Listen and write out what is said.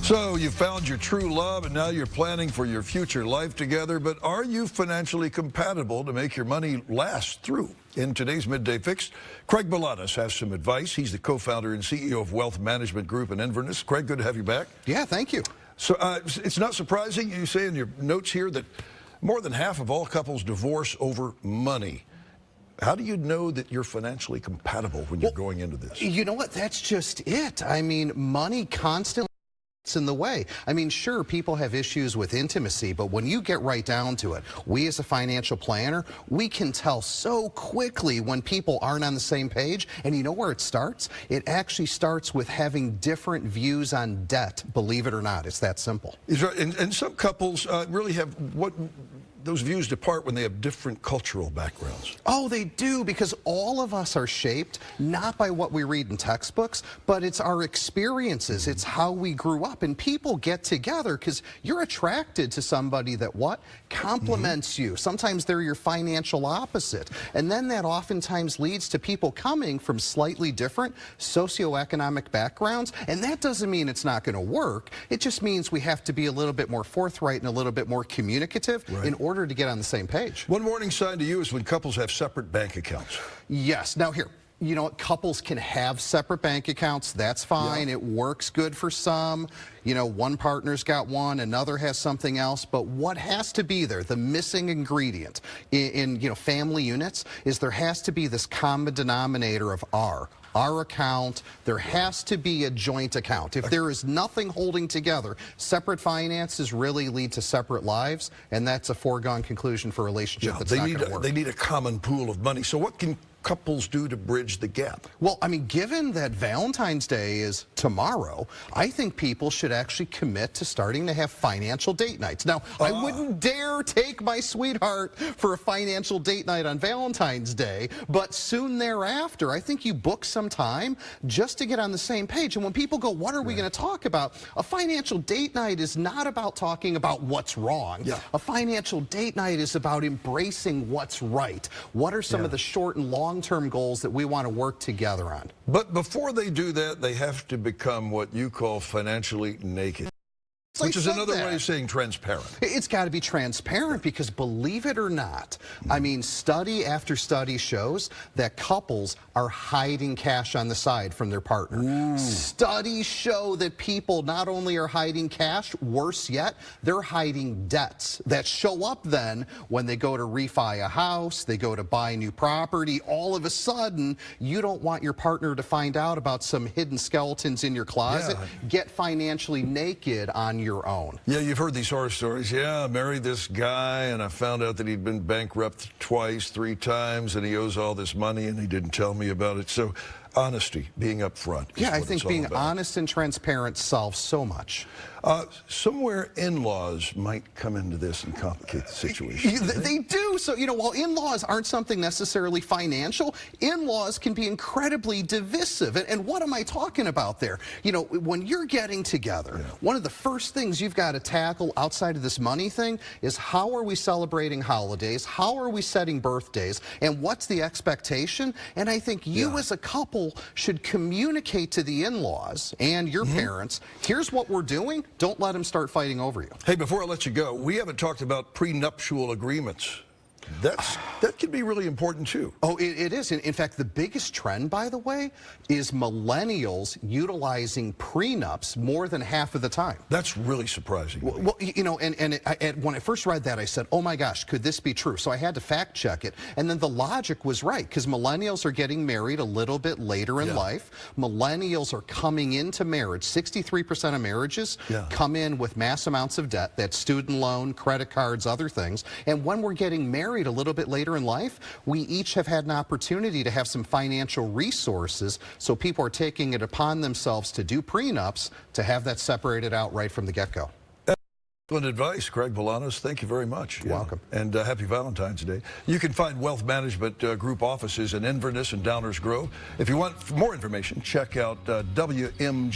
So you found your true love and now you're planning for your future life together, but are you financially compatible to make your money last through? In today's Midday Fix, Craig Balanas has some advice. He's the co-founder and CEO of Wealth Management Group in Inverness. Craig, good to have you back. Yeah, thank you. So it's not surprising, you say in your notes here, that more than half of all couples divorce over money. How do you know that you're financially compatible when you're going into this? You know what? That's just it. I mean, money constantly gets in the way. I mean, sure, people have issues with intimacy, but when you get right down to it, we as a financial planner, we can tell so quickly when people aren't on the same page. And you know where it starts? It actually starts with having different views on debt, believe it or not. It's that simple. And some couples really have those views depart when they have different cultural backgrounds. Oh, they do, because all of us are shaped not by what we read in textbooks, but it's our experiences. It's how we grew up. And people get together because you're attracted to somebody that complements you. Sometimes they're your financial opposite. And then that oftentimes leads to people coming from slightly different socioeconomic backgrounds. And that doesn't mean it's not going to work. It just means we have to be a little bit more forthright and a little bit more communicative in order to get on the same page. One warning sign to you is when couples have separate bank accounts. Yes. Now here, you know, couples can have separate bank accounts. That's fine. It works good for some. You know, one partner's got one, another has something else. But what has to be there, the missing ingredient in you know, family units, is there has to be this common denominator of our account. There has to be a joint account. If there is nothing holding together, separate finances really lead to separate lives, and that's a foregone conclusion for a relationship that's not going to work. They need a common pool of money. So what can couples do to bridge the gap? Well, I mean, given that Valentine's Day is tomorrow, I think people should actually commit to starting to have financial date nights. Now, I wouldn't dare take my sweetheart for a financial date night on Valentine's Day, but soon thereafter, I think you book some time just to get on the same page. And when people go, what are we going to talk about? A financial date night is not about talking about what's wrong. A financial date night is about embracing what's right. What are some of the short and long-term goals that we want to work together on? But before they do that, they have to become what you call financially naked. Which is another way of saying transparent. It's got to be transparent because, believe it or not, I mean, study after study shows that couples are hiding cash on the side from their partner. Studies show that people not only are hiding cash, worse yet, they're hiding debts that show up then when they go to refi a house, they go to buy new property. All of a sudden, you don't want your partner to find out about some hidden skeletons in your closet. Get financially naked on your own. Yeah, you've heard these horror stories. Yeah, I married this guy and I found out that he'd been bankrupt twice, 3 times, and he owes all this money and he didn't tell me about it. So honesty, being upfront. Yeah, I think being honest and transparent solves so much. Somewhere in-laws might come into this and complicate the situation. They do. So, you know, while in-laws aren't something necessarily financial, in-laws can be incredibly divisive. And what am I talking about there? You know, when you're getting together, one of the first things you've got to tackle outside of this money thing is how are we celebrating holidays? How are we setting birthdays? And what's the expectation? And I think you as a couple should communicate to the in-laws and your parents, here's what we're doing. Don't let them start fighting over you. Hey, before I let you go, we haven't talked about prenuptial agreements. That can be really important too. Oh, it is. In fact, the biggest trend, by the way, is millennials utilizing prenups more than half of the time. That's really surprising. Well, you know, and when I first read that, I said, oh my gosh, could this be true? So I had to fact check it. And then the logic was right, because millennials are getting married a little bit later in life. Millennials are coming into marriage. 63% of marriages come in with mass amounts of debt. That's student loan, credit cards, other things. And when we're getting married a little bit later in life, we each have had an opportunity to have some financial resources, so people are taking it upon themselves to do prenups to have that separated out right from the get-go. Excellent advice, Craig Balanas. Thank you very much. You're welcome. And happy Valentine's Day. You can find Wealth Management Group offices in Inverness and Downers Grove. If you want more information, check out WGN